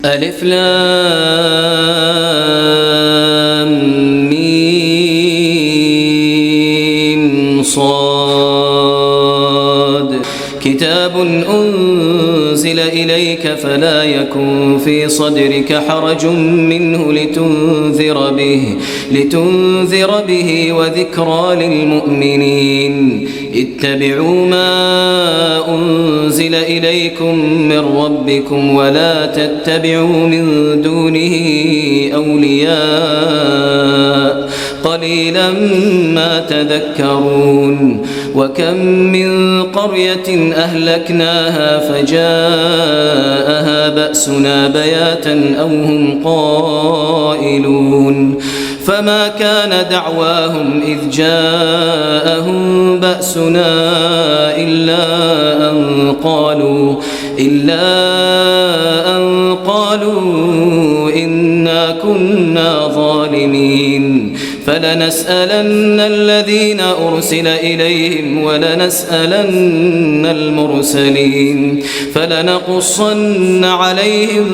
ألف لام ميم صاد كتاب أنزل إليك فلا يكن في صدرك حرج منه لتنذر به وذكرى للمؤمنين اتبعوا ما أنزل إليكم من ربكم ولا تتبعوا من دونه أولياء قليلا ما تذكرون وكم من قرية أهلكناها فجاءها بأسنا بياتا أو هم قائلون فما كان دعواهم إذ جاءهم بأسنا إلا أن قالوا إنا كنا ظالمين فلنسألن الذين أرسل إليهم ولنسألن المرسلين فلنقصن عليهم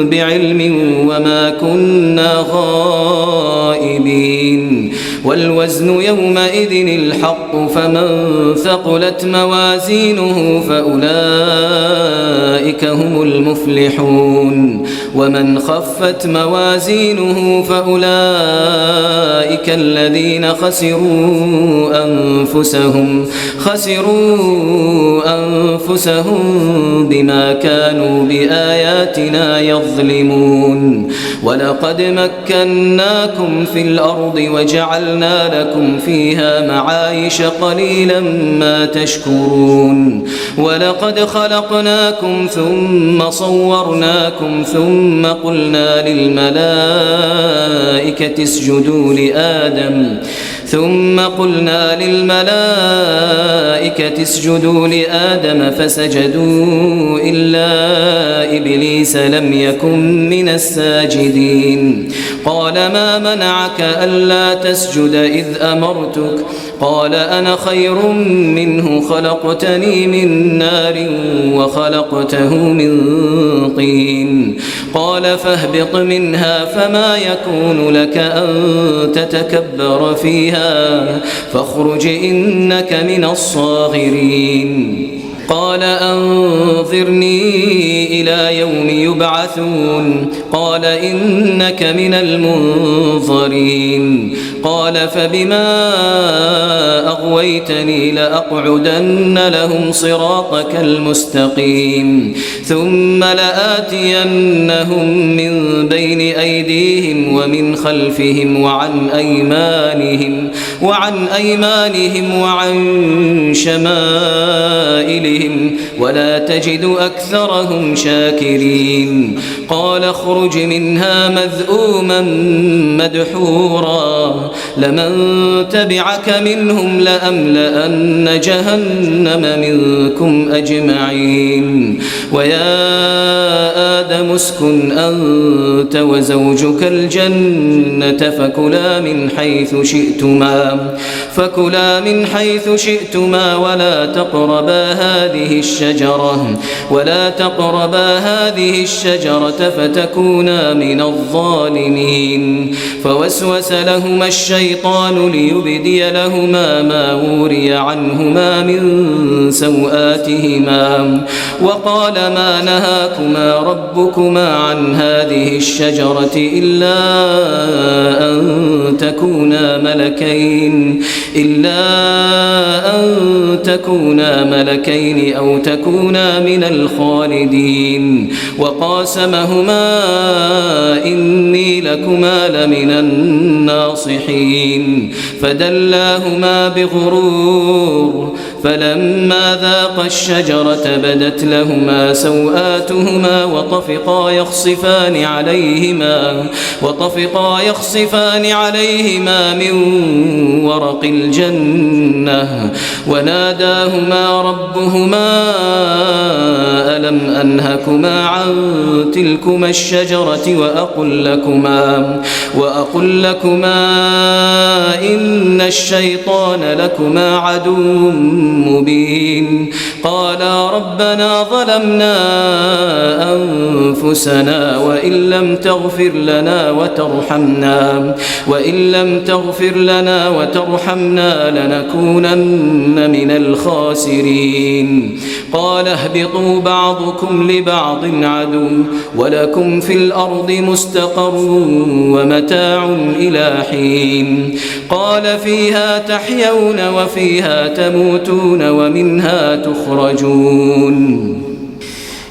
بعلم وما كنا غائبين والوزن يومئذ الحق فمن ثقلت موازينه فأولئك هم المفلحون ومن خفت موازينه فأولئك الذين خسروا أنفسهم بما كانوا بآياتنا يظلمون ولقد مكناكم في الأرض وجعلنا لكم فيها معايش قليلا ما تشكرون ولقد خلقناكم ثم صورناكم ثم قلنا للملائكة اسجدوا لآدم فسجدوا إلا إبليس لم يكن من الساجدين قال ما منعك ألا تسجد إذ أمرتك قال أنا خير منه خلقتني من نار وخلقته من طين قال فاهبط منها فما يكون لك أن تتكبر فيها فاخرج إنك من الصاغرين قال أنظرني إلى يوم يبعثون قال إنك من المنظرين قال فبما أغويتني لأقعدن لهم صراطك المستقيم ثم لآتينهم من بين أيديهم ومن خلفهم وعن أيمانهم وعن شمائلهم ولا تجد أكثرهم شاكرين قال اخرج منها مذءوما مدحورا لمن تبعك منهم لأملأن جهنم منكم أجمعين ويا آدم اسكن أنت وزوجك الجنة فكلا من حيث شئتما ولا تقربا هذه الشجرة فتكونا من الظالمين فوسوس لهما الشيطان ليبدي لهما ما وري عنهما من سوآتهما وقال ما نهاكما ربكما عن هذه الشجرة إلا أن تكونا ملكين أو تكونا من الخالدين وقاسمهما إني لكما لمن الناصحين فدلاهما بغرور فلما ذاقا الشجرة بدت لهما سوآتهما وطفقا يخصفان عليهما من ورق الجنة وناداهما ربهما ألم أنهكما عن تلكما الشجرة وأقل لكما إن الشيطان لكما عدو مبين قالا ربنا ظلمنا أنفسنا وإن لم تغفر لنا وترحمنا لنكونن من الخاسرين قال اهبطوا بعضكم لبعض عدو ولكم في الأرض مستقر ومتاع إلى حين قال فيها تحيون وفيها تموتون ومنها تخرجون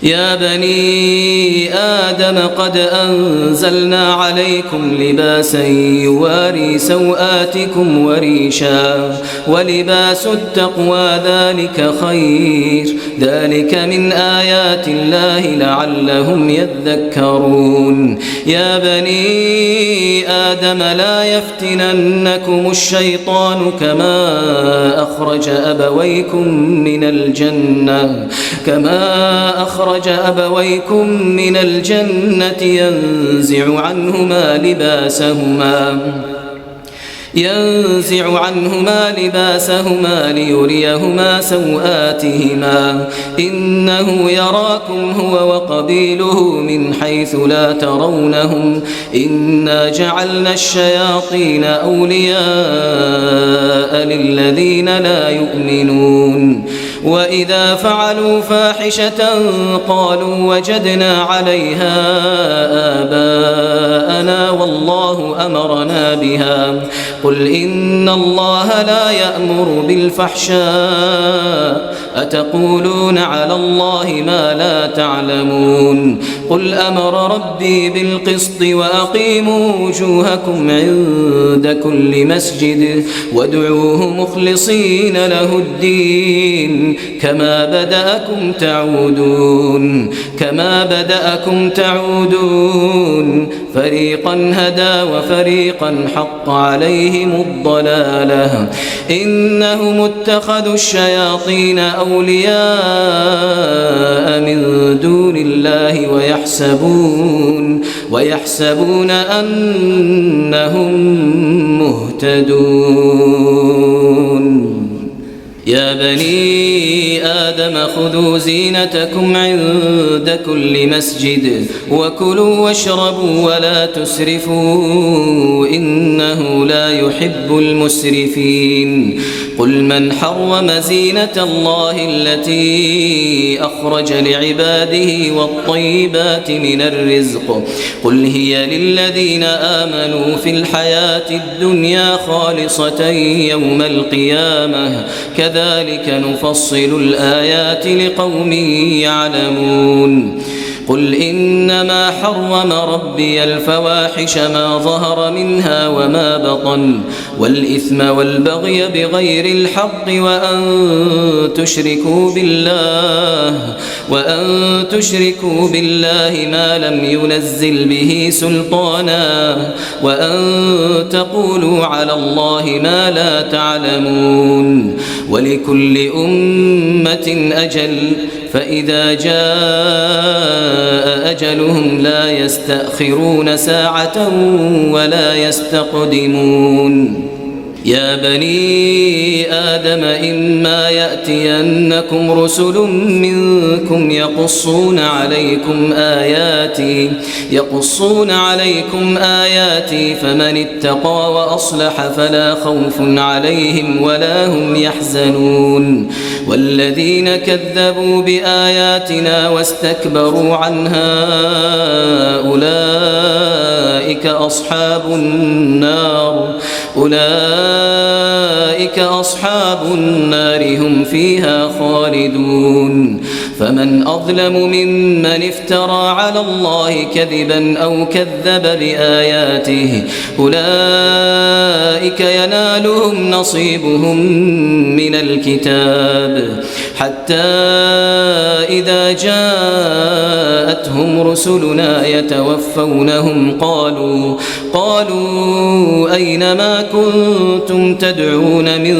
يا بني آدم قد أنزلنا عليكم لباسا يواري سوآتكم وريشا ولباس التقوى ذلك خير ذلك من آيات الله لعلهم يذكرون يا بني آدم لا يفتننكم الشيطان كما أخرج أبويكم من الجنة ينزع عنهما لباسهما ليريهما سوآتهما إنه يراكم هو وقبيله من حيث لا ترونهم إنا جعلنا الشياطين أولياء للذين لا يؤمنون وإذا فعلوا فاحشة قالوا وجدنا عليها آباءنا والله أمرنا بها قل إن الله لا يأمر بالفحشاء أتقولون على الله ما لا تعلمون قل أمر ربي بالقسط وأقيموا وجوهكم عند كل مسجد وادعوه مخلصين له الدين كما بدأكم تعودون فريقا هدى وفريقا حق عليهم الضلالة إنهم اتخذوا الشياطين أولياء من دون الله ويحسبون أنهم مهتدون يا بني آدم خذوا زينتكم عند كل مسجد وكلوا واشربوا ولا تسرفوا إنه لا يحب المسرفين قل من حرم زينة الله التي أخرج لعباده والطيبات من الرزق قل هي للذين آمنوا في الحياة الدنيا خالصة يوم القيامة كذلك نفصل الآيات لقوم يعلمون قل إنما حرم ربي الفواحش ما ظهر منها وما بطن والإثم والبغي بغير الحق وأن تشركوا بالله ما لم ينزل به سلطانا وأن تقولوا على الله ما لا تعلمون ولكل أمة أجل فإذا جاء أجلهم لا يستأخرون ساعة ولا يستقدمون يا بني آدم إما يأتينكم رسل منكم يقصون عليكم آياتي فمن اتقى وأصلح فلا خوف عليهم ولا هم يحزنون والذين كذبوا بآياتنا واستكبروا عنها أولئك أصحاب النار هم فيها خالدون فمن أظلم ممن افترى على الله كذبا أو كذب بآياته أولئك ينالهم نصيبهم من الكتاب حتى إذا جاءتهم رسلنا يتوفونهم قالوا أين ما كنتم تدعون من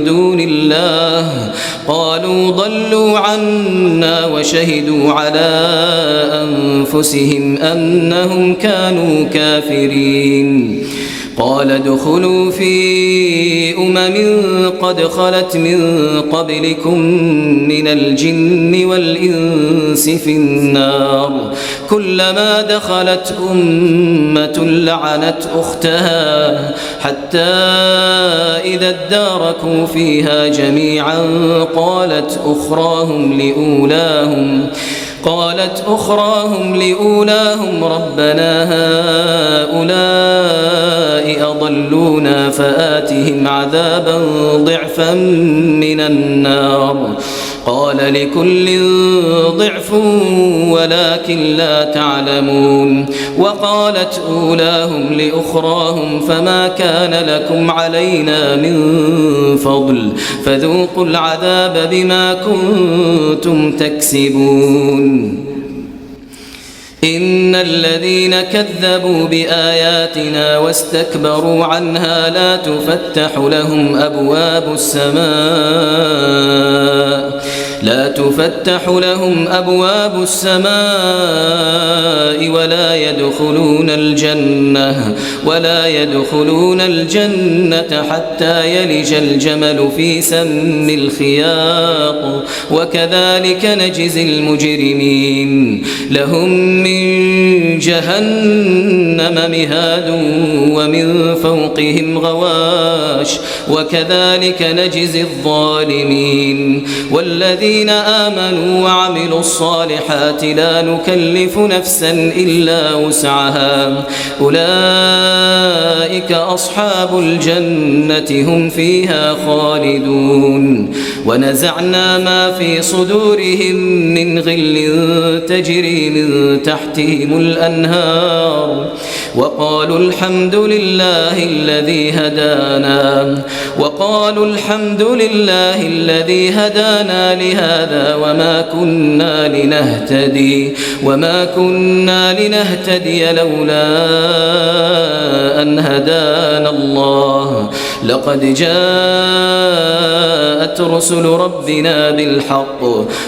دون الله قالوا ضلوا عنا وشهدوا على أنفسهم أنهم كانوا كافرين قال ادخلوا في قد خلت من قبلكم من الجن والإنس في النار كلما دخلت أمة لعنت أختها حتى إذا اداركوا فيها جميعا قالت أخراهم لأولاهم ربنا هؤلاء أضلونا فآتهم عذابا ضعفا من النار قال لكل ضعف ولكن لا تعلمون وقالت أولاهم لأخراهم فما كان لكم علينا من فضل فذوقوا العذاب بما كنتم تكسبون إن الذين كذبوا بآياتنا واستكبروا عنها لا تفتح لهم أبواب السماء ولا يدخلون الجنة حتى يلج الجمل في سم الخياط وكذلك نجزي المجرمين لهم من جهنم مهاد ومن فوقهم غواش وكذلك نجزي الظالمين والذين آمنوا وعملوا الصالحات لا نكلف نفسا إلا وسعها أولئك أصحاب الجنة هم فيها خالدون ونزعنا ما في صدورهم من غل تجري من تحتهم الأنهار وقالوا الحمد لله الذي هدانا لهذا وما كنا لنهتدي لولا أن هدانا الله لقد جاءت رسل ربنا بالحق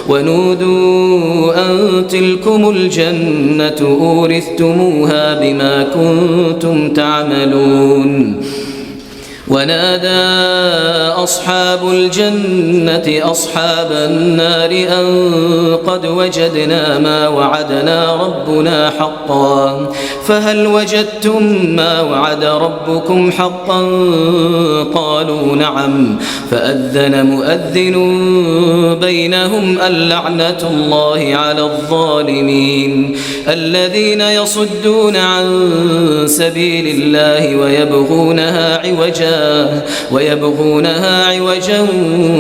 ونودوا أن تلكم الجنة أورثتموها بما كنتم تعملون ونادى أصحاب الجنة أصحاب النار أن قد وجدنا ما وعدنا ربنا حقا فهل وجدتم ما وعد ربكم حقا قالوا نعم فأذن مؤذن بينهم اللعنة الله على الظالمين الذين يصدون عن سبيل الله ويبغونها عوجا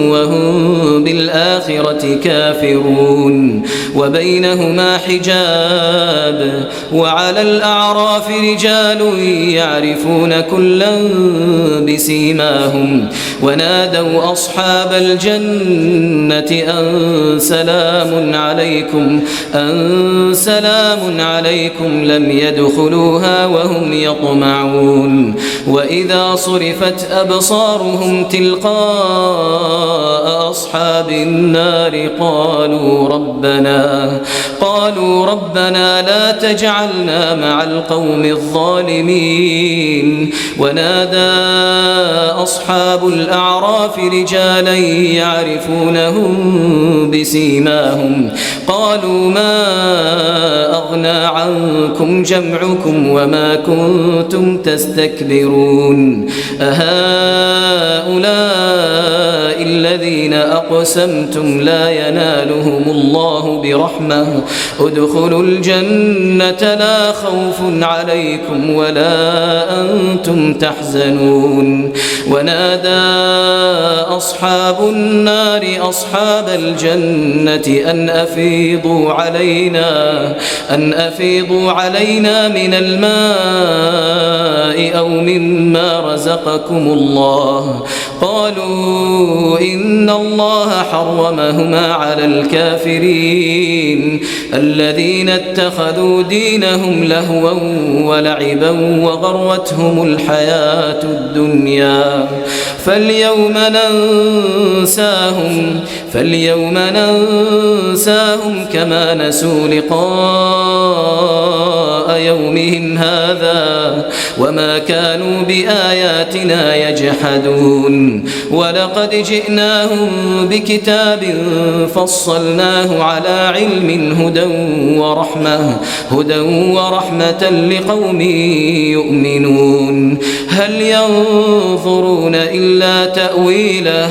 وهم بالآخرة كافرون وبينهما حجاب وعلى الأعراف رجال يعرفون كلا بسيماهم ونادوا أصحاب الجنة أن سلام عليكم لم يدخلوها وهم يطمعون وإذا صرفت أبصارهم تلقاء أصحاب النار قالوا ربنا لا تجعلنا مع القوم الظالمين ونادى أصحاب الأعراف رجالا يعرفونهم بسيماهم قالوا ما أغنى عنكم جمعكم وما كنتم تستكبرون أهؤلاء الذين أقسمتم لا ينالهم الله برحمة ادخلوا الجنة لا خوف عليكم ولا أنتم تحزنون ونادى أصحاب النار أصحاب الجنة أن أفيضوا علينا من الماء أو مما رزقكم الله قالوا إن الله حرمهما على الكافرين الذين اتخذوا دينهم لهوا ولعبا وغرتهم الحياة الدنيا فاليوم ننساهم كما نسوا لقاء يومهم هذا وما كانوا بآياتنا يجحدون ولقد جئناهم بكتاب فصلناه على علم هدى ورحمة لقوم يؤمنون هل ينظرون إلا تأويله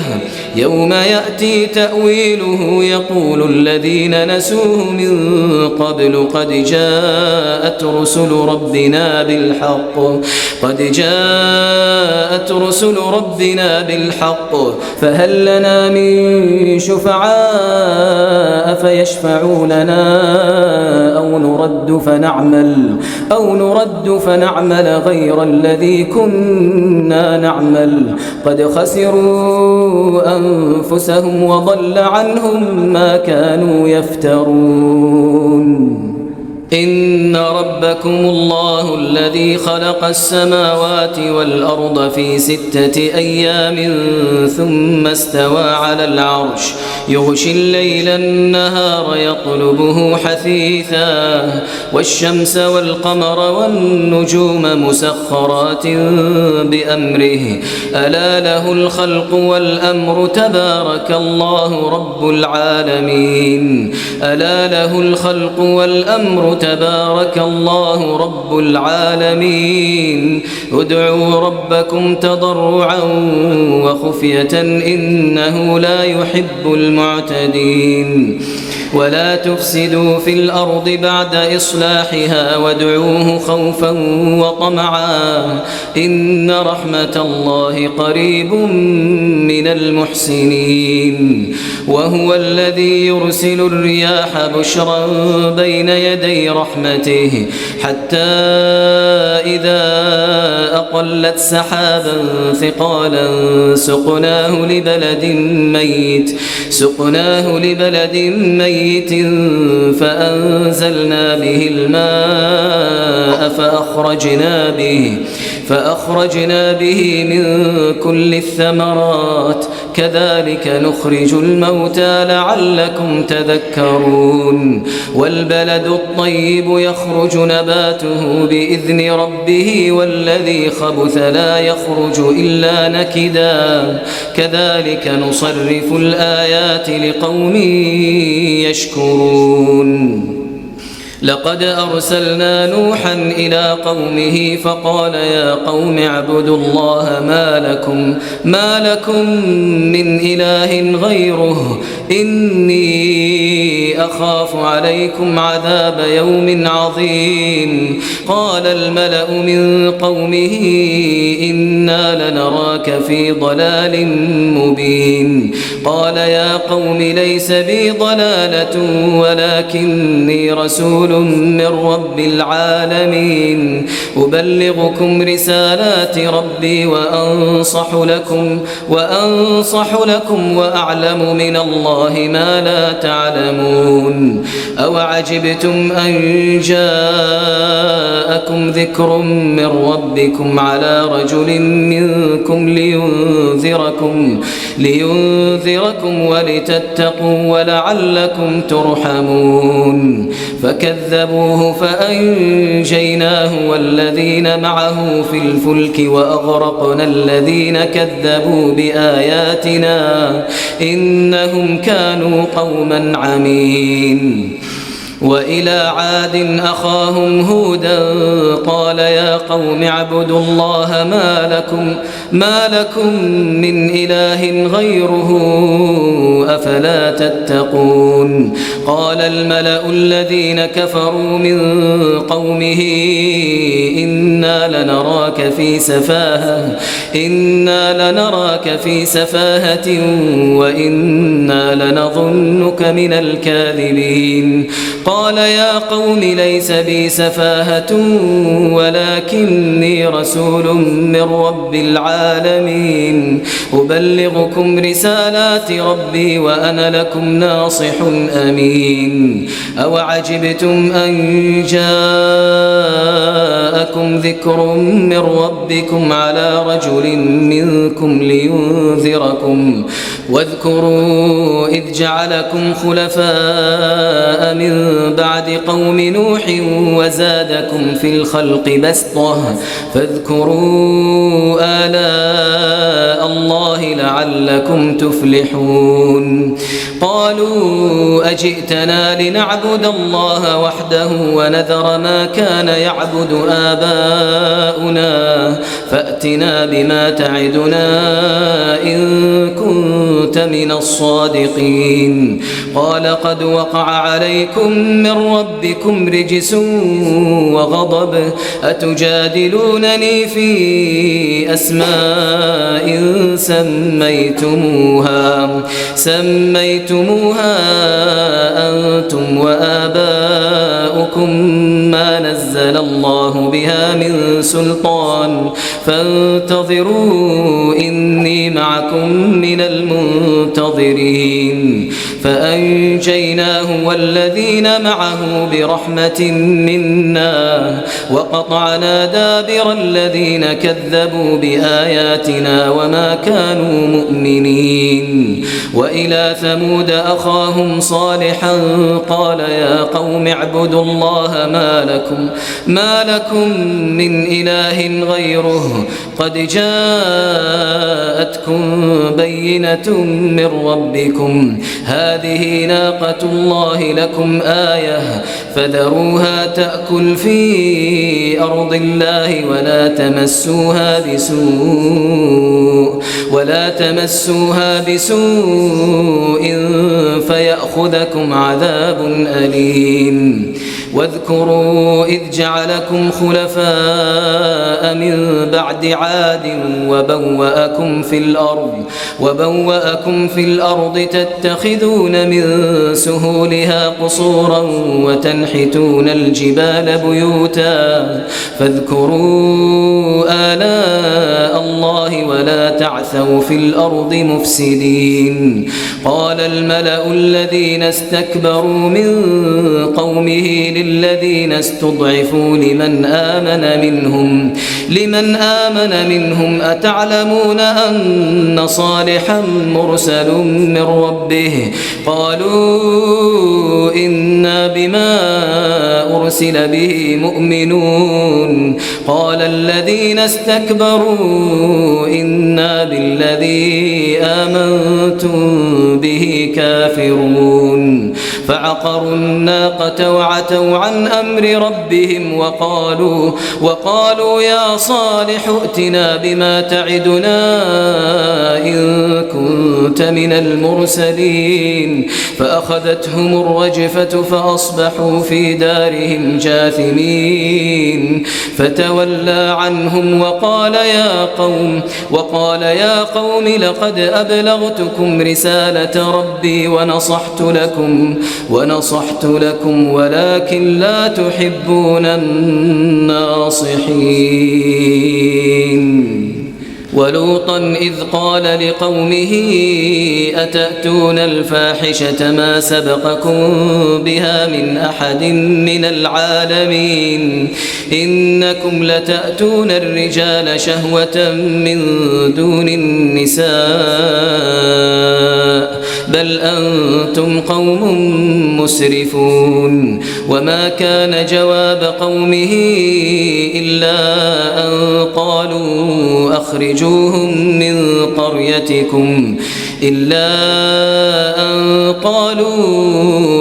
يوم يأتي تأويله يقول الذين نسوه من قبل قد جاءت رسل ربنا بالحق فهل لنا من شفعاء فيشفعوا لنا أو نرد فنعمل غير الذي كنا نعمل قد خسروا أنفسهم وضل عنهم ما كانوا يفترون إن ربكم الله الذي خلق السماوات والأرض في 6 أيام ثم استوى على العرش يغشي الليل النهار يطلبه حثيثا والشمس والقمر والنجوم مسخرات بأمره ألا له الخلق والأمر تبارك الله رب العالمين تبارك الله رب العالمين ادعوا ربكم تضرعا وخفية إنه لا يحب المعتدين ولا تفسدوا في الأرض بعد إصلاحها وادعوه خوفا وطمعا إن رحمة الله قريب من المحسنين وهو الذي يرسل الرياح بشرا بين يدي رحمته حتى إذا أقلت سحابا ثقالا سقناه لبلد ميت فأنزلنا به الماء فأخرجنا به من كل الثمرات كذلك نخرج الموتى لعلكم تذكرون والبلد الطيب يخرج نباته بإذن ربه والذي خبث لا يخرج إلا نكدا كذلك نصرف الآيات لقوم يشكرون لقد أرسلنا نوحا إلى قومه فقال يا قوم اعبدوا الله ما لكم من إله غيره إني أخاف عليكم عذاب يوم عظيم قال الملأ من قومه إنا لنراك في ضلال مبين قال يا قوم ليس بي ضلالة ولكني رسول من رب العالمين أبلغكم رسالات ربي وأنصح لكم وأعلم من الله ما لا تعلمون أوعجبتم أن جاءكم ذكر من ربكم على رجل منكم لينذركم ولتتقوا ولعلكم ترحمون فكذبوه فأنجيناه والذين معه في الفلك وأغرقنا الذين كذبوا بآياتنا إنهم كانوا قوما عمين وإلى عاد أخاهم هودا قال يا قوم اعبدوا الله ما لكم من إله غيره أفلا تتقون قال الملأ الذين كفروا من قومه إنا لنراك في سفاهة وإنا لنظنك من الكاذبين قال يا قوم ليس بي سفاهة ولكني رسول من رب العالمين أبلغكم رسالات ربي وأنا لكم ناصح أمين أوعجبتم أن جاءكم ذكر من ربكم على رجل منكم لينذركم واذكروا إذ إذ جعلكم خلفاء من بعد قوم نوح وزادكم في الخلق بسطة فاذكروا آلاء الله لعلكم تفلحون قالوا أجئتنا لنعبد الله وحده ونذر ما كان يعبد آباؤنا فأتنا بما تعدنا إن كنت من الصادقين قال قد وقع عليكم من ربكم رجس وغضب أتجادلونني في أسماء سميتموها أنتم وآباؤكم ما نزل الله بها من سلطان فانتظروا إني معكم من المنتظرين فأنجيناه والذين معه برحمة منا وقطعنا دابر الذين كذبوا بآياتنا وما كانوا مؤمنين وإلى ثمود أخاهم صالحا قال يا قوم اعبدوا الله ما لكم من إله غيره قد جاءتكم بينة من ربكم هذه ناقة الله لكم آية فذروها تأكل في أرض الله ولا تمسوها بسوء فيأخذكم عذاب أليم واذكروا إذ جعلكم خلفاء من بعد عاد وبوأكم في الأرض تتخذون من سهولها قصورا وتنحتون الجبال بيوتا فاذكروا آلاء الله ولا تعثوا في الأرض مفسدين قال الملأ الذين استكبروا من قومه للذين استضعفوا لمن آمن منهم أتعلمون أن صالحا مرسل من ربه قالوا إنا بما أرسل به مؤمنون قال الذين استكبروا إنا بالذي آمنتم به كافرون فعقروا الناقة وعتوا عن أمر ربهم وقالوا يا صالح ائتنا بما تعدنا إن كنت من المرسلين فأخذتهم الرجفة فأصبحوا في دارهم جاثمين فتولى عنهم وقال يا قوم لقد أبلغتكم رسالة ربي ونصحت لكم ولكن لا تحبون الناصحين ولوطا إذ قال لقومه أتأتون الفاحشة ما سبقكم بها من أحد من العالمين إنكم لتأتون الرجال شهوة من دون النساء بل أنتم قوم مسرفون وما كان جواب قومه إلا أن قالوا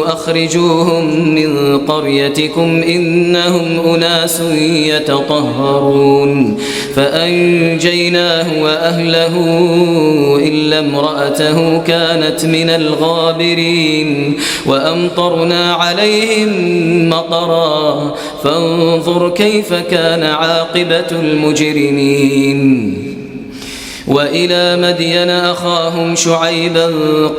أخرجوهم من قريتكم إنهم أناس يتطهرون فأنجيناه وأهله إلا امرأته كانت من الغابرين وأمطرنا عليهم مطرا فانظر كيف كان عاقبة المجرمين وإلى مدين أخاهم شعيبا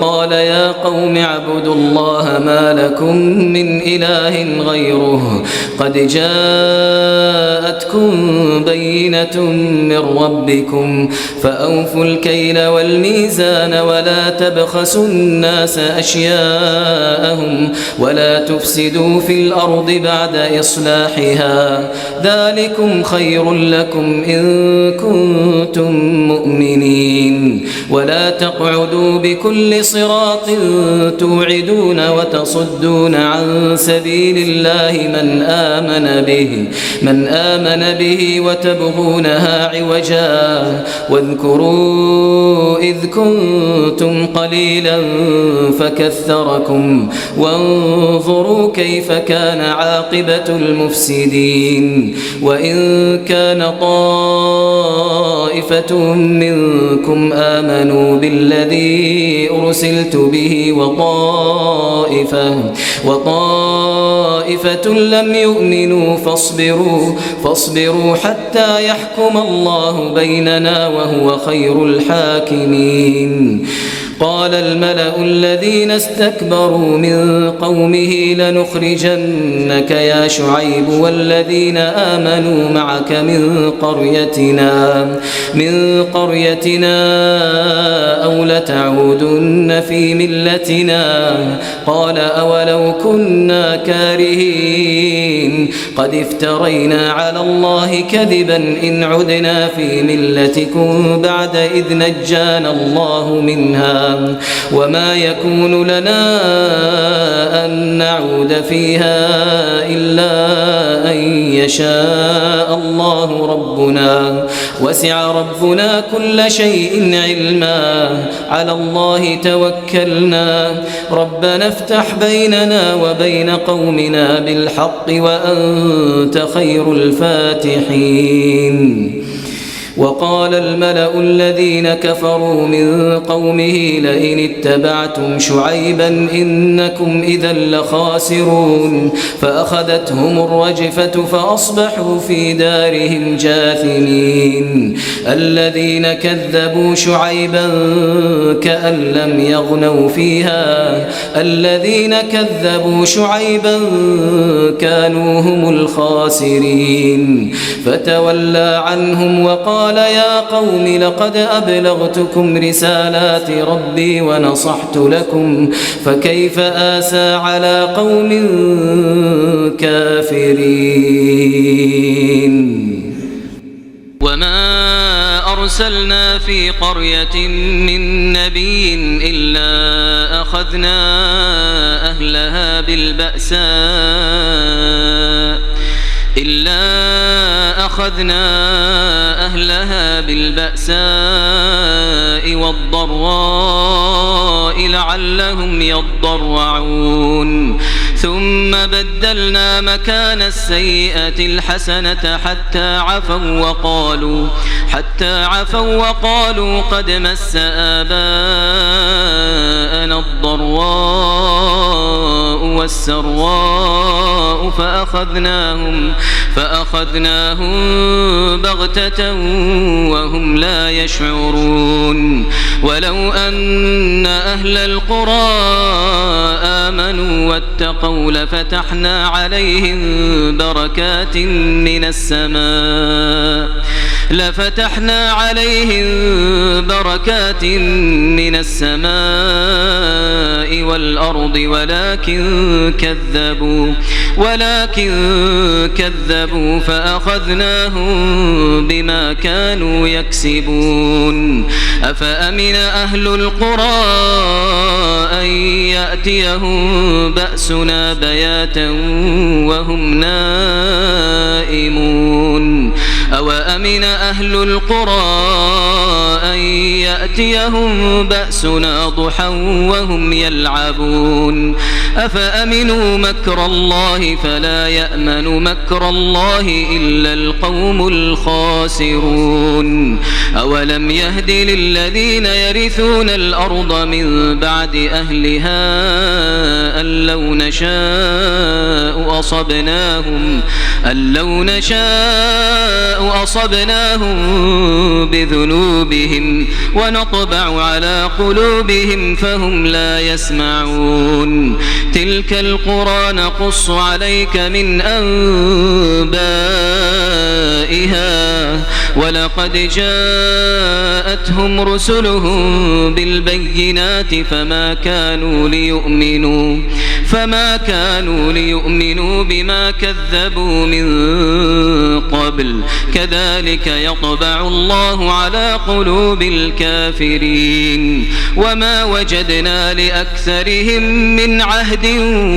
قال يا قوم اعبدوا الله ما لكم من إله غيره قد جاءتكم جاءتكم بينة من ربكم فأوفوا الكيل والميزان ولا تبخسوا الناس أشياءهم ولا تفسدوا في الأرض بعد إصلاحها ذلكم خير لكم إن كنتم مؤمنين ولا تقعدوا بكل صراط توعدون وتصدون عن سبيل الله من آمن به وتبغونها عوجا واذكروا إذ كنتم قليلا فكثركم وانظروا كيف كان عاقبة المفسدين وإن كان طائفة منكم آمنوا بالذي أرسلت به وطائفة لم يؤمنوا فاصبروا حتى يحكم الله بيننا وهو خير الحاكمين قال الملأ الذين استكبروا من قومه لنخرجنك يا شعيب والذين آمنوا معك من قريتنا أو لتعودن في ملتنا قال أولو كنا كارهين قد افترينا على الله كذبا إن عدنا في ملتكم بعد إذ نجانا الله منها وما يكون لنا أن نعود فيها إلا أن يشاء الله ربنا وسع ربنا كل شيء علما على الله توكلنا ربنا افتح بيننا وبين قومنا بالحق وأنت خير الفاتحين وقال الملأ الذين كفروا من قومه لئن اتبعتم شعيبا إنكم إذا لخاسرون فأخذتهم الرجفة فأصبحوا في دارهم جاثمين الذين كذبوا شعيبا كأن لم يغنوا فيها الذين كذبوا شعيبا كانوا هم الخاسرين فتولى عنهم وقال يا قوم لقد أبلغتكم رسالات ربي ونصحت لكم فكيف آسى على قوم كافرين وما أرسلنا في قرية من نبي إلا أخذنا أهلها بالبأساء والضراء لعلهم يضرعون ثم بدلنا مكان السيئة الحسنة حتى عفوا وقالوا قد مس آباءنا الضراء والسراء فأخذناهم بغتة وهم لا يشعرون ولو أن أهل القرى آمنوا واتقوا لفتحنا عليهم بركات من السماء والأرض ولكن كذبوا فأخذناهم بما كانوا يكسبون أفأمن أهل القرى أن يأتيهم بأسنا بياتا وهم نائمون أوأمن أهل القرى أن يأتيهم بأسنا ضحى وهم يلعبون أفأمنوا مكر الله فلا يأمن مكر الله إلا القوم الخاسرون أولم يهد للذين يرثون الأرض من بعد أهلها أن لو نشاء أصبناهم بذنوبهم ونطبع على قلوبهم فهم لا يسمعون تلك القرى نقص عليك من أنبائها عليها ولقد جاءتهم رسلهم بالبينات فما كانوا ليؤمنوا بما كذبوا من قبل كذلك يطبع الله على قلوب الكافرين وما وجدنا لأكثرهم من عهد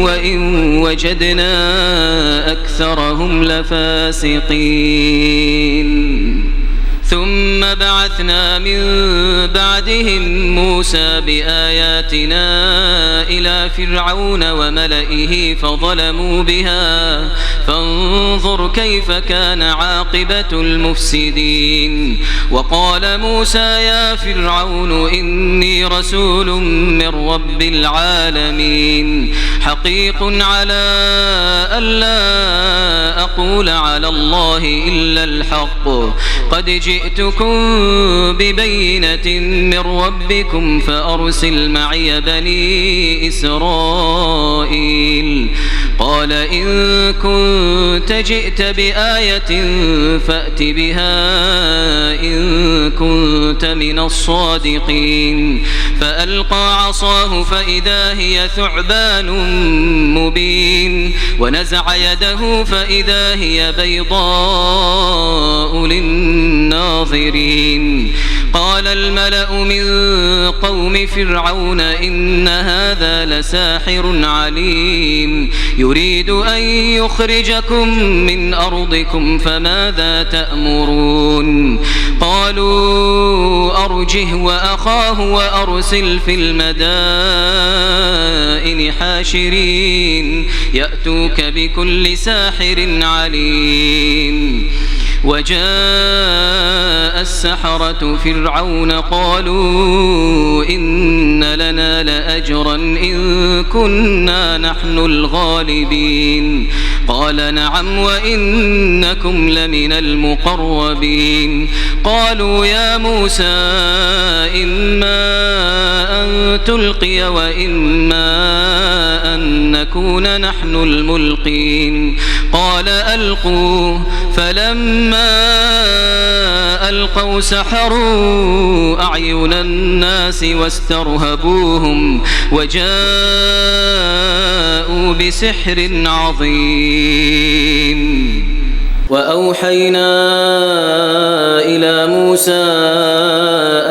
وإن وجدنا أكثرهم لفاسقين ثم بعثنا من بعدهم موسى بآياتنا إلى فرعون وملئه فظلموا بها فانظر كيف كان عاقبة المفسدين وقال موسى يا فرعون إني رسول من رب العالمين حقيق على ألا أقول على الله إلا الحق قد جئتكم ببينة من ربكم فأرسل معي بني إسرائيل قال إن كنت جئت بآية فأت بها إن كنت من الصادقين فألقى عصاه فإذا هي ثعبان مبين ونزع يده فإذا هي بيضاء للناظرين قال الملأ من قوم فرعون إن هذا لساحر عليم يريد أن يخرجكم من أرضكم فماذا تأمرون قالوا أرجه وأخاه وأرسل في المدائن حاشرين يأتوك بكل ساحر عليم وجاء السحرة فرعون قالوا إن لنا لأجرا إن كنا نحن الغالبين قال نعم وإنكم لمن المقربين قالوا يا موسى إما أن تلقي وإما أن نكون نحن الملقين قال ألقوا فلما ألقوا سحروا أعين الناس واسترهبوهم وجاءوا بسحر عظيم وأوحينا إلى موسى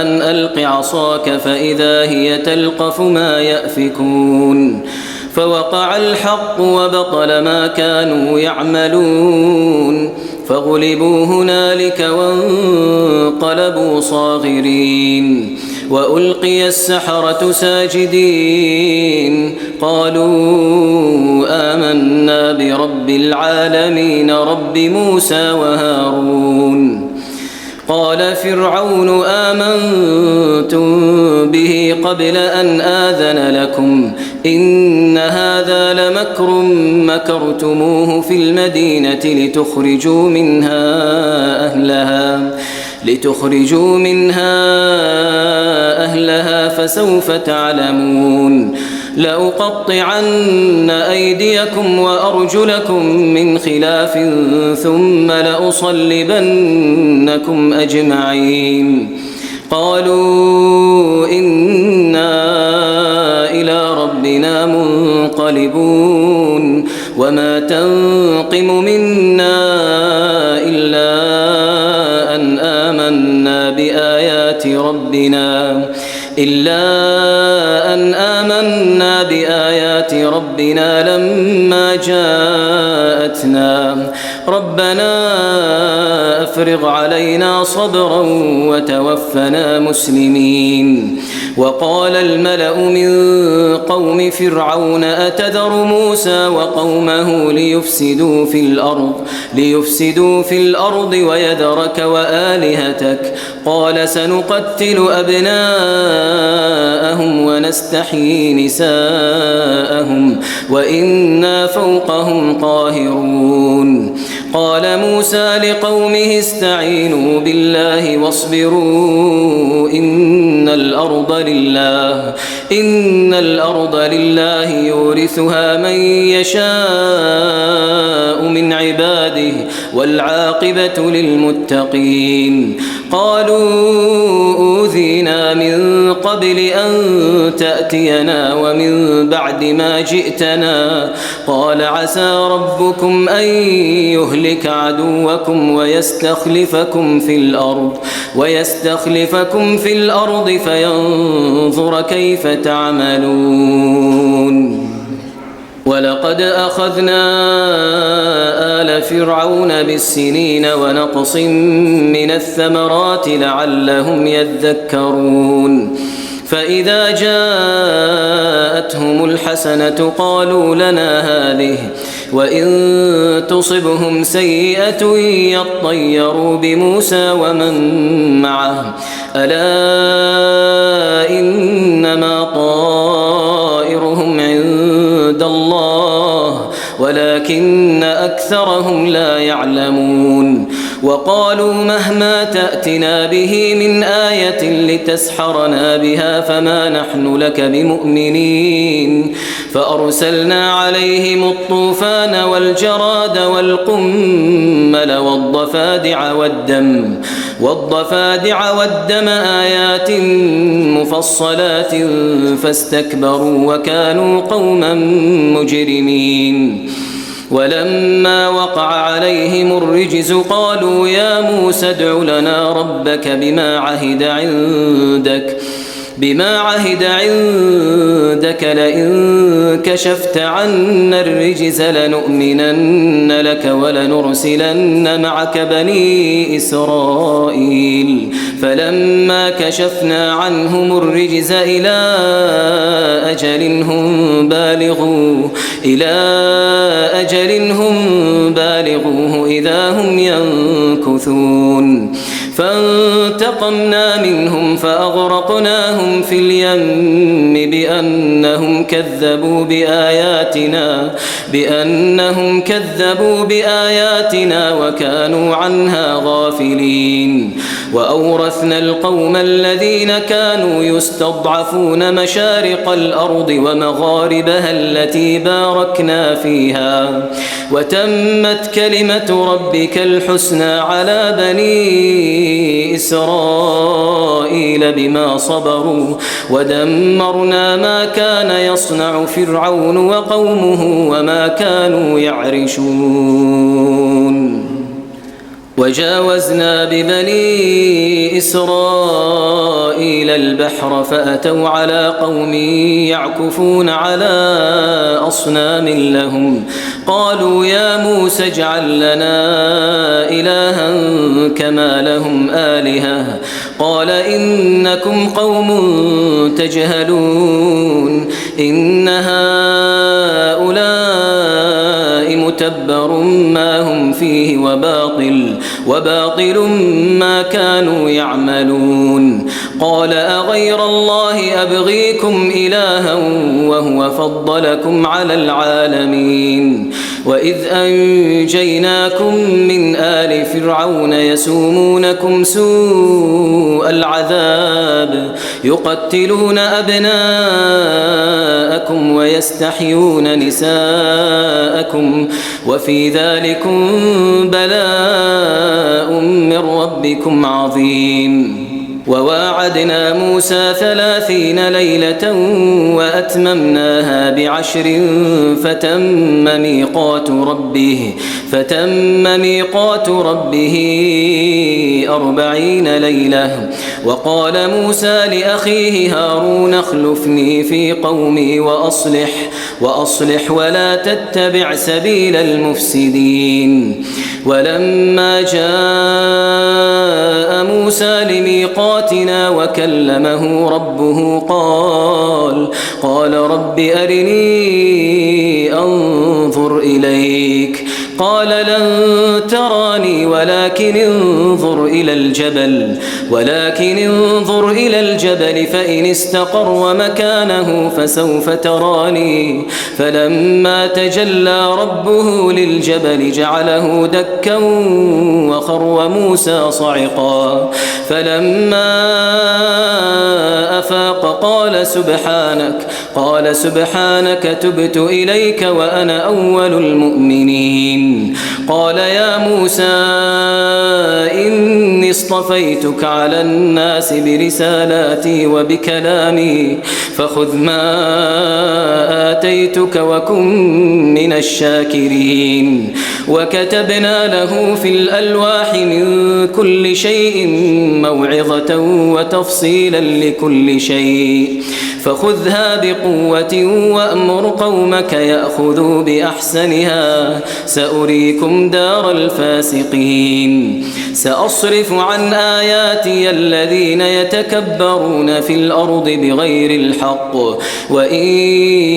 أن ألق عصاك فإذا هي تلقف ما يأفكون فوقع الحق وبطل ما كانوا يعملون فغلبوا هنالك وانقلبوا صاغرين وألقي السحرة ساجدين قالوا آمنا برب العالمين رب موسى وهارون قال فرعون آمنتم به قبل أن آذن لكم إن هذا لمكر مكرتموه في المدينة لتخرجوا منها أهلها فسوف تعلمون لأقطعن أيديكم وأرجلكم من خلاف ثم لأصلبنكم أجمعين قالوا إنا إلى ربنا منقلبون وما تنقم منا إلا أن آمنا بآيات ربنا لما جاءتنا ربنا أفرغ علينا صبرا وتوفنا مسلمين وقال الملأ من قوم فرعون أتذر موسى وقومه ليفسدوا في الأرض ويذرك وآلهتك قال سنقتل أبناءهم ونستحيي نساءهم وإنا فوقهم قاهرون قال موسى لقومه استعينوا بالله واصبروا إن الأرض لله يورثها من يشاء من عباده والعاقبة للمتقين قالوا أوذينا من قبل أن تأتينا ومن بعد ما جئتنا قال عسى ربكم أن يهلك عدوكم ويستخلفكم في الأرض فينظر كيف تعملون ولقد أخذنا آل فرعون بالسنين ونقص من الثمرات لعلهم يذكرون فإذا جاءتهم الحسنة قالوا لنا هذه وإن تصبهم سيئة يطيروا بموسى ومن معه ألا إنما طائرهم عند الله ولكن أكثرهم لا يعلمون وقالوا مهما تأتنا به من آية لتسحرنا بها فما نحن لك بمؤمنين فأرسلنا عليهم الطوفان والجراد والقمل والضفادع والدم آيات مفصلات فاستكبروا وكانوا قوما مجرمين ولما وقع عليهم الرجز قالوا يا موسى ادع لنا ربك بما عهد عندك لئن كشفت عنا الرجز لنؤمنن لك ولنرسلن معك بني إسرائيل فلما كشفنا عنهم الرجز إلى أجل هم بالغوه إذا هم ينكثون فانتقمنا منهم فأغرقناهم في اليم بأنهم كذبوا بآياتنا وكانوا عنها غافلين وأورثنا القوم الذين كانوا يستضعفون مشارق الأرض ومغاربها التي باركنا فيها وتمت كلمة ربك الحسنى على بني إسرائيل بما صبروا ودمرنا ما كان يصنع فرعون وقومه وما كانوا يعرشون وجاوزنا ببني إسرائيل البحر فأتوا على قوم يعكفون على أصنام لهم قالوا يا موسى اجعل لنا إلها كما لهم آلهة قال إنكم قوم تجهلون إن هؤلاء متبر ما هم فيه وباطل ما كانوا يعملون قال أغير الله أبغيكم إلها وهو فضلكم على العالمين وإذ أنجيناكم من آل فرعون يسومونكم سوء العذاب يقتلون أبناءكم ويستحيون نساءكم وفي ذلكم بلاء من ربكم عظيم وواعدنا موسى 30 ليلة وأتممناها ب10 فتم ميقات ربه 40 ليلة وقال موسى لأخيه هارون اخلفني في قومي وأصلح ولا تتبع سبيل المفسدين ولما جاء موسى لميقاتنا وكلمه ربه قال رب أرني أنظر إليك قال لن تراني تراني ولكن انظر إلى الجبل فإن استقر مكانه فسوف تراني فلما تجلى ربه للجبل جعله دكا وخر موسى صعقا فلما أفاق قال سبحانك تبت إليك وأنا أول المؤمنين قال يا موسى إني اصطفيتك على الناس برسالاتي وبكلامي فخذ ما آتيتك وكن من الشاكرين وكتبنا له في الألواح من كل شيء موعظة وتفصيلا لكل شيء فخذها بقوة وأمر قومك يأخذوا بأحسنها سأريكم دار الفاسقين سأصرف عن آياتي الذين يتكبرون في الأرض بغير الحق وإن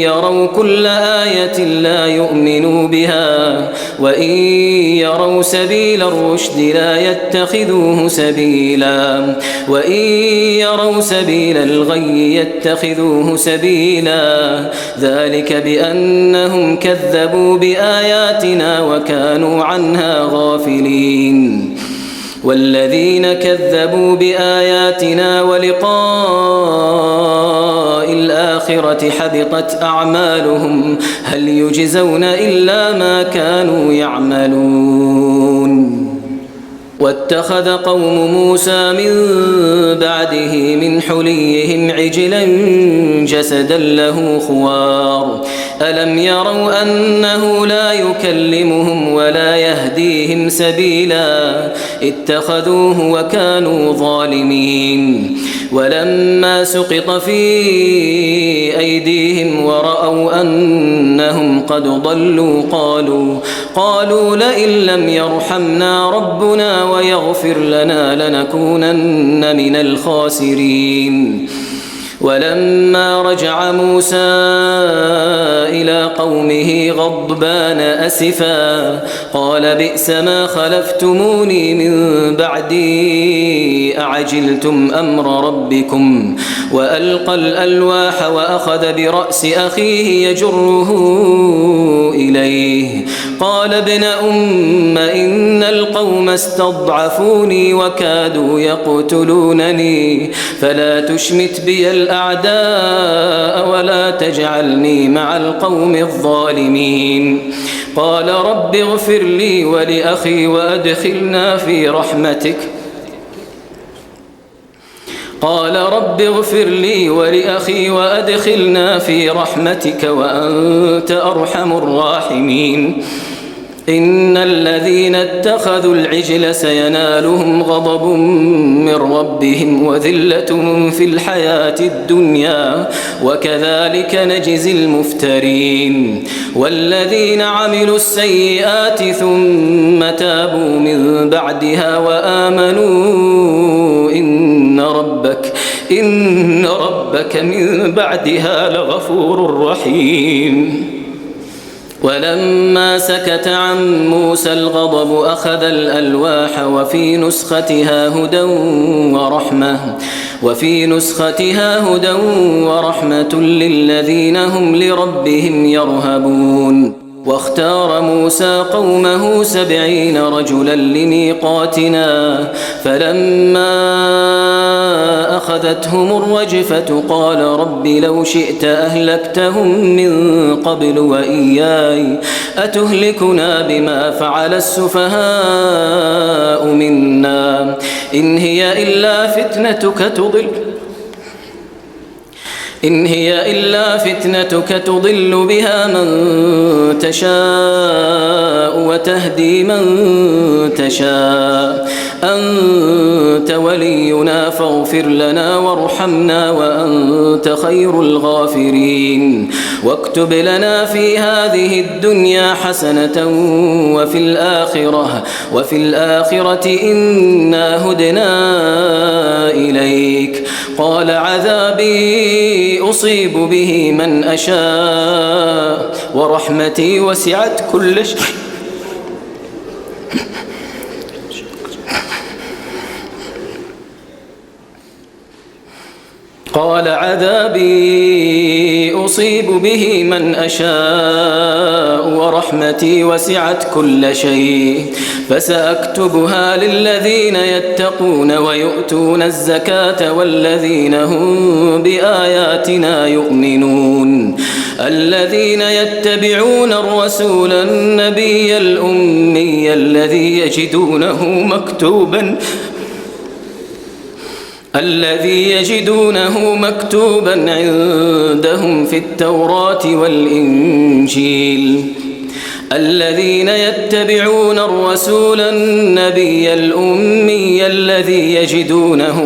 يروا كل آية لا يؤمنوا بها وإن يروا سبيل الرشد لا يتخذوه سبيلا وإن يروا سبيل الغي يتخذوه سبيلا ذلك بأنهم كذبوا بآياتنا وكانوا عنها غافلين والذين كذبوا بآياتنا ولقاء الآخرة حبطت أعمالهم هل يجزون إلا ما كانوا يعملون واتخذ قوم موسى من بعده من حليهم عجلا جسدا له خوار ألم يروا أنه لا يكلمهم ولا يهديهم سبيلا اتخذوه وكانوا ظالمين ولما سقط في أيديهم ورأوا أنهم قد ضلوا قالوا لئن لم يرحمنا ربنا ويغفر لنا لنكونن من الخاسرين ولما رجع موسى إلى قومه غضبان أسفا قال بئس ما خلفتموني من بعدي أعجلتم أمر ربكم وألقى الألواح وأخذ برأس أخيه يجره إليه قال ابن أم إن القوم استضعفوني وكادوا يقتلونني فلا تشمت بي الأعداء ولا تجعلني مع القوم الظالمين قال رب اغفر لي ولأخي وأدخلنا في رحمتك وأنت أرحم الراحمين إن الذين اتخذوا العجل سينالهم غضب من ربهم وذلة في الحياة الدنيا وكذلك نجزي المفترين والذين عملوا السيئات ثم تابوا من بعدها وآمنوا إن ربك من بعدها لغفور رحيم ولما سكت عن موسى الغضب أخذ الألواح وفي نسختها هدى ورحمة للذين هم لربهم يرهبون واختار موسى قومه 70 رجلا لميقاتنا فلما أخذتهم الرجفة قال رب لو شئت أهلكتهم من قبل وإياي أتهلكنا بما فعل السفهاء منا إن هي إلا فتنتك تضل بها من تشاء وتهدي من تشاء أنت ولينا فاغفر لنا وارحمنا وأنت خير الغافرين واكتب لنا في هذه الدنيا حسنة وفي الآخرة إنا هدنا إليك قال عذابي أصيب به من أشاء ورحمتي وسعت كل شيء قال عذابي أصيب به من أشاء ورحمتي وسعت كل شيء فسأكتبها للذين يتقون ويؤتون الزكاة والذين هم بآياتنا يؤمنون الذين يتبعون الرسول النبي الأمي الذي يجدونه مكتوبا عندهم في التوراة والإنجيل الذين يتبعون الرسول النبي الأمي الذي يجدونه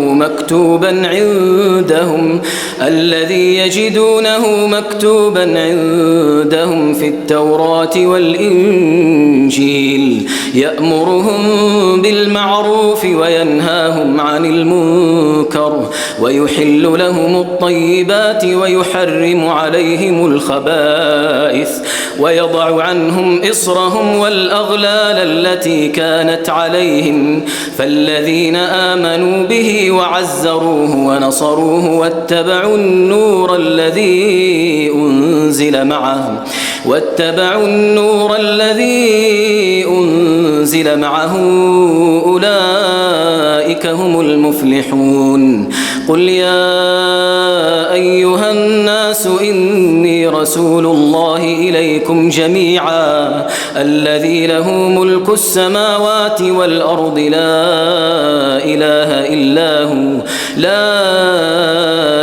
مكتوبا عندهم في التوراة والإنجيل يأمرهم بالمعروف وينهاهم عن المنكر ويحل لهم الطيبات ويحرم عليهم الخبائث ويضع عنهم إصرهم والأغلال التي كانت عليهم فالذين آمنوا به وعزروه ونصروه واتبعوا النور الذي أنزل معه أولئك هم المفلحون قل يا أيها الناس إني رسول الله إليكم جميعا الذي له ملك السماوات والأرض لا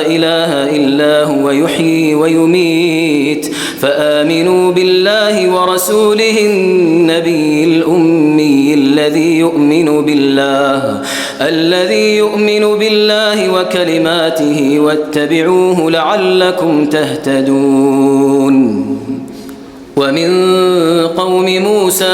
إله إلا هو يحيي ويميت فآمنوا بالله ورسوله النبي الأمي الذي يؤمن بالله وكلماته واتبعوه لعلكم تهتدون ومن قوم موسى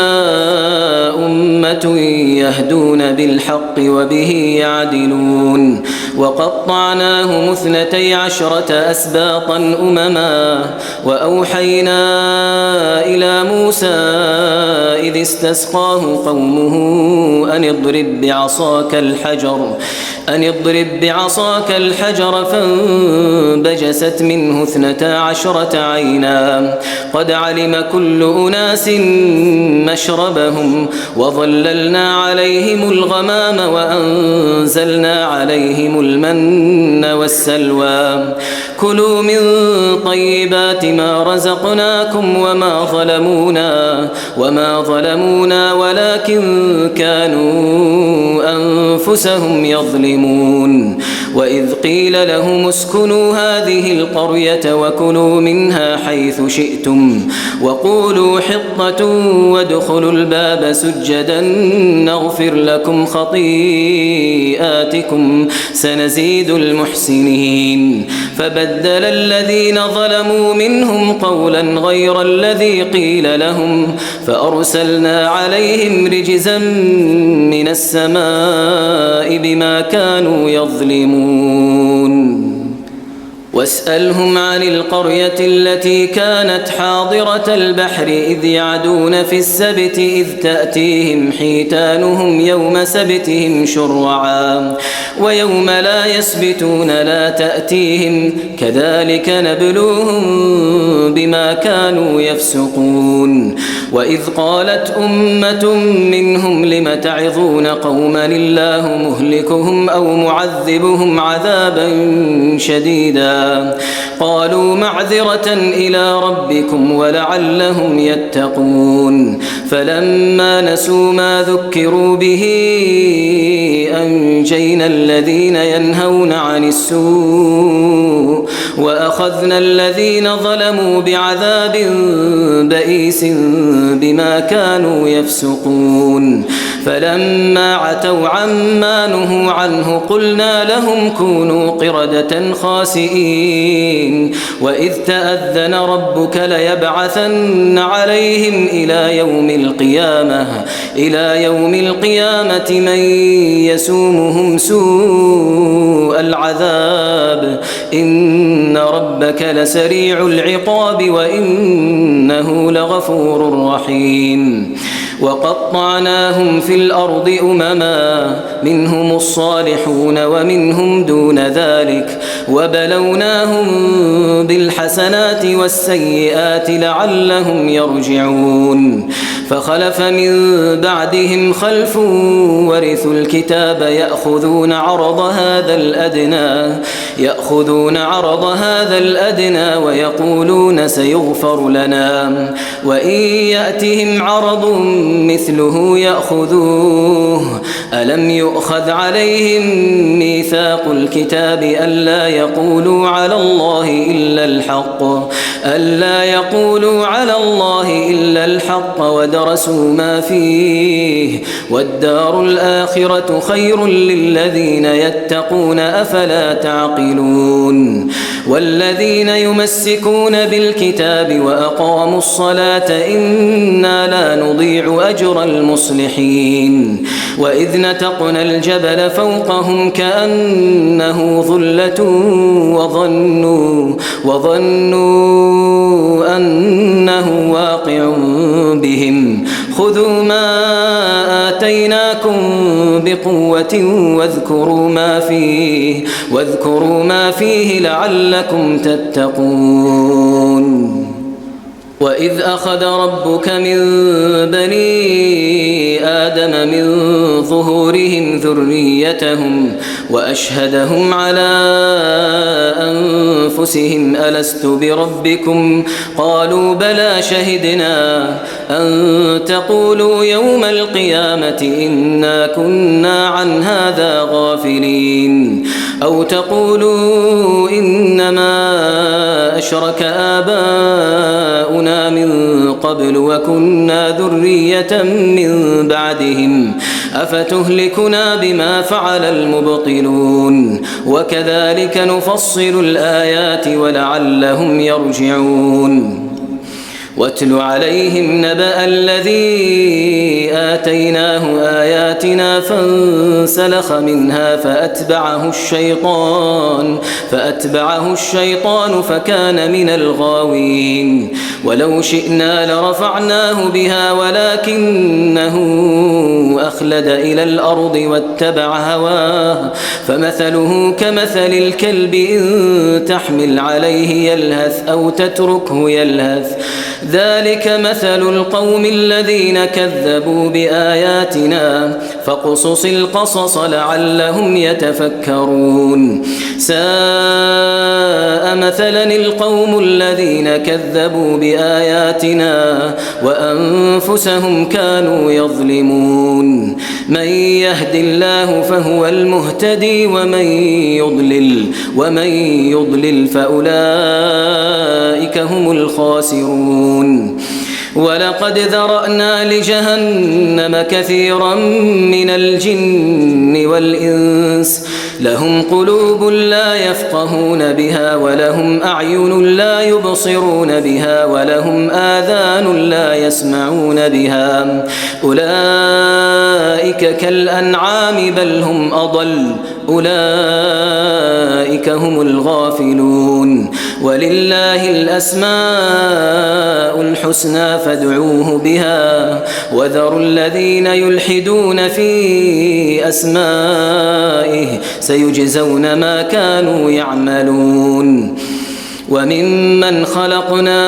أمة يهدون بالحق وبه يعدلون وقطعناهم 12 أسباطا أمما وأوحينا إلى موسى إذ استسقاه قومه أن اضرب بعصاك الحجر فانبجست منه 12 عينا قد علم كل أناس مشربهم وظللنا عليهم الغمام وأنزلنا عليهم المن والسلوى كلوا من طيبات ما رزقناكم وما ظلمونا ولكن كانوا أنفسهم يظلمون وإذ قيل لهم اسكنوا هذه القرية وكلوا منها حيث شئتم وقولوا حطة وادخلوا الباب سجدا نغفر لكم خطيئاتكم سنزيد المحسنين فبدل الذين ظلموا منهم قولا غير الذي قيل لهم فأرسلنا عليهم رجزا من السماء بما كانوا يظلمون واسألهم عن القرية التي كانت حاضرة البحر إذ يعدون في السبت إذ تأتيهم حيتانهم يوم سبتهم شرعا ويوم لا يسبتون لا تأتيهم كذلك نبلوهم بما كانوا يفسقون وإذ قالت أمة منهم لم تعظون قوما الله مهلكهم أو معذبهم عذابا شديدا قالوا معذرة إلى ربكم ولعلهم يتقون فلما نسوا ما ذكروا به أنجينا الذين ينهون عن السوء وأخذنا الذين ظلموا بعذاب بئيس بما كانوا يفسقون فلما عتوا عما نهوا عنه قلنا لهم كونوا قردة خاسئين وإذ تأذن ربك ليبعثن عليهم إلى يوم القيامة من يسومهم سوء العذاب إن ربك لسريع العقاب وإنه لغفور رحيم وقطعناهم في الأرض أمما منهم الصالحون ومنهم دون ذلك وبلوناهم بالحسنات والسيئات لعلهم يرجعون فخلف من بعدهم خلف ورثوا الكتاب يأخذون عرض هذا الأدنى ويقولون سيغفر لنا وإن يأتهم عرض مثله يأخذوه ألم يؤخذ عليهم ميثاق الكتاب ألا يقولوا على الله إلا الحق ودرسوا ما فيه والدار الآخرة خير للذين يتقون أفلا تعقلون والذين يمسكون بالكتاب وأقاموا الصلاة إنا لا نضيع أجر المصلحين وإذ نتقنا الجبل فوقهم كأنه ظلة وظنوا أنه واقع بهم خذوا ما آتيناكم بقوة واذكروا ما فيه لعلكم تتقون وإذ أخذ ربك من بني آدم من ظهورهم ذريتهم وأشهدهم على أنفسهم ألست بربكم قالوا بلى شهدنا أن تقولوا يوم القيامة إنا كنا عن هذا غافلين أو تقولوا إنما أشرك آباؤنا من قبل وكنا ذرية من بعدهم أفتهلكنا بما فعل المبطلون وكذلك نفصل الآيات ولعلهم يرجعون واتل عليهم نبأ الذي آتيناه آياتنا فانسلخ منها فأتبعه الشيطان فكان من الغاوين ولو شئنا لرفعناه بها ولكنه أخلد إلى الأرض واتبع هواه فمثله كمثل الكلب إن تحمل عليه يلهث أو تتركه يلهث ذلك مثل القوم الذين كذبوا بآياتنا فاقصص القصص لعلهم يتفكرون ساء مثلا القوم الذين كذبوا بآياتنا وأنفسهم كانوا يظلمون من يهد الله فهو المهتدي ومن يضلل فأولئك هم الخاسرون ولقد ذرأنا لجهنم كثيرا من الجن والإنس لهم قلوب لا يفقهون بها ولهم أعين لا يبصرون بها ولهم آذان لا يسمعون بها أولئك كالأنعام بل هم أضل أولئك هم الغافلون ولله الأسماء الحسنى فادعوه بها وذروا الذين يلحدون في أسمائه سيجزون ما كانوا يعملون وممن خلقنا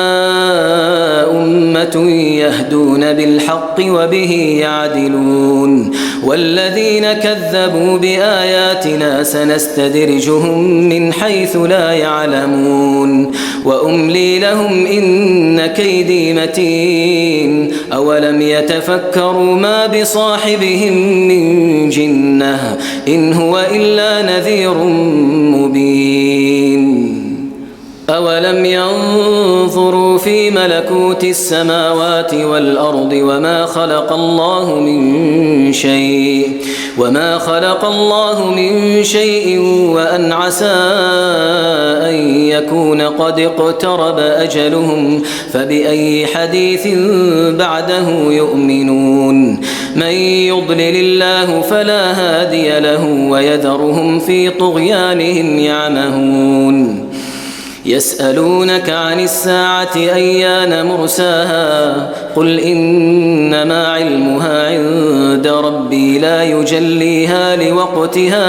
أمة يهدون بالحق وبه يعدلون والذين كذبوا بآياتنا سنستدرجهم من حيث لا يعلمون وأملي لهم إن كيدي متين أولم يتفكروا ما بصاحبهم من جنة إن هو إلا نذير مبين أولم ينظروا في ملكوت السماوات والأرض وما خلق الله من شيء وأن عسى أن يكون قد اقترب أجلهم فبأي حديث بعده يؤمنون من يضلل الله فلا هادي له ويذرهم في طغيانهم يعمهون يسألونك عن الساعة أيان مرساها قل إنما علمها عند ربي لا يجليها لوقتها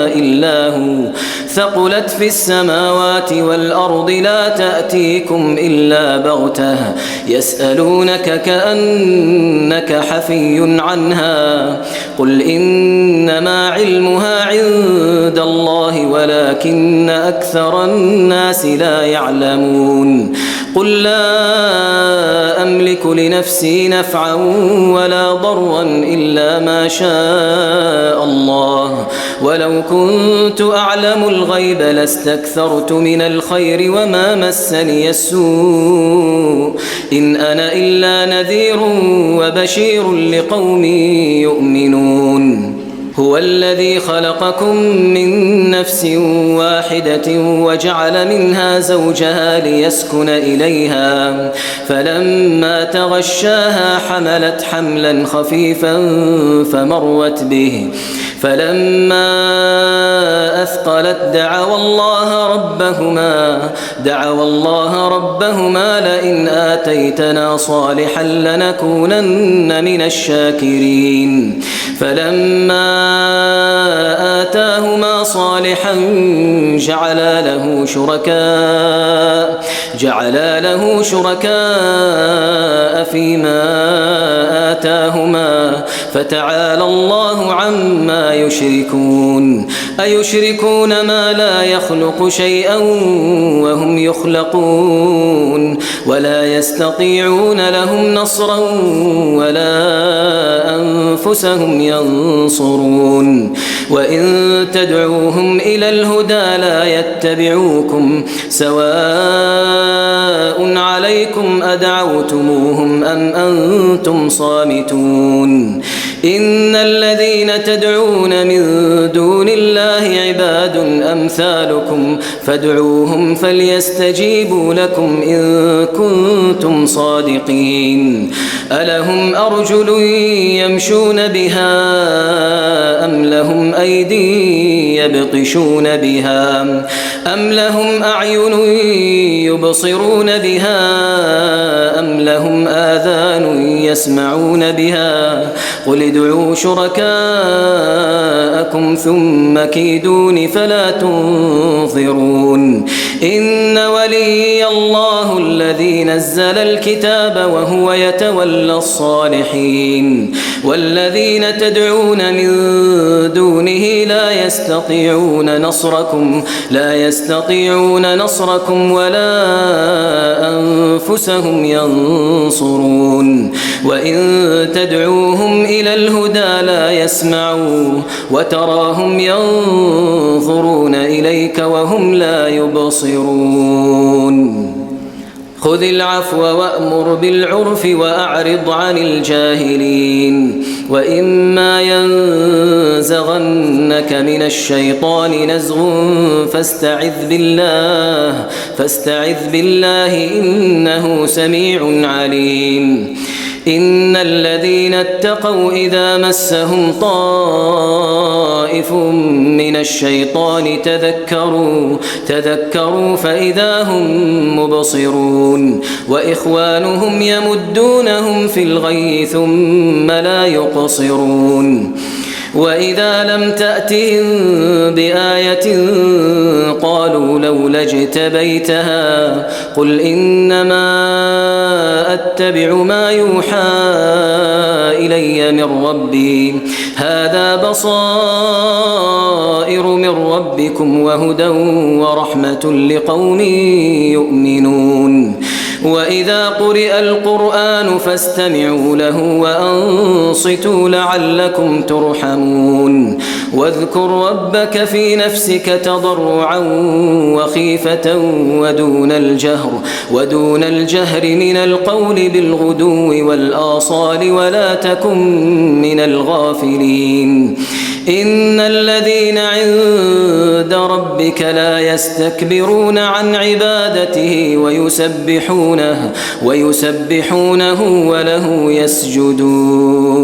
إلا هو ثقلت في السماوات والأرض لا تأتيكم إلا بغتة يسألونك كأنك حفي عنها قل إنما علمها عند الله ولكن أكثر الناس لا يعلمون قل لا أملك لنفسي نفعا ولا ضرا إلا ما شاء الله ولو كنت أعلم الغيب لاستكثرت من الخير وما مسني السوء إن أنا إلا نذير وبشير لقوم يؤمنون هو الذي خلقكم من نفس واحدة وجعل منها زوجها ليسكن إليها فلما تغشاها حملت حملا خفيفا فمرت به فلما أثقلت دعوا الله ربهما لئن آتيتنا صالحا لنكونن من الشاكرين فلما آتاهما صالحا جعلا له شركاء فيما آتاهما فتعالى الله عما يشركون أيشركون ما لا يخلق شيئا وهم يخلقون ولا يستطيعون لهم نصرا ولا أنفسهم ينصرون وإن تدعوهم إلى الهدى لا يتبعوكم سواء عليكم أدعوتموهم أم أنتم صامتون إن الذين تدعون من دون الله عباد أمثالكم فادعوهم فليستجيبوا لكم إن كنتم صادقين ألهم أرجل يمشون بها أم لهم أيدي يبطشون بها أم لهم أعين يبصرون بها أم لهم آذان يسمعون بها قل ادعوا شركاءكم ثم كيدون فلا تنظرون إن ولي الله الذي نزل الكتاب وهو يتولى الصالحين والذين تدعون من دونه لا يستطيعون نصركم ولا أنفسهم ينصرون وإن تدعوهم إلى الهدى لا يسمعوا وتراهم ينظرون إليك وهم لا يبصرون خذ العفو وأمر بالعرف وأعرض عن الجاهلين وإما ينزغنك من الشيطان نزغ فاستعذ بالله إنه سميع عليم إن الذين اتقوا إذا مسهم طائف من الشيطان تذكروا فإذا هم مبصرون وإخوانهم يمدونهم في الغي ثم لا يقصرون وإذا لم تأتهم بآية قالوا لولا اجتبيتها قل إنما أتبع ما يوحى إلي من ربي هذا بصائر من ربكم وهدى ورحمة لقوم يؤمنون وإذا قرئ القرآن فاستمعوا له وأنصتوا لعلكم ترحمون واذكر ربك في نفسك تضرعا وخيفة ودون الجهر من القول بالغدو والآصال ولا تكن من الغافلين إن الذين عند ربك لا يستكبرون عن عبادته ويسبحونه وله يسجدون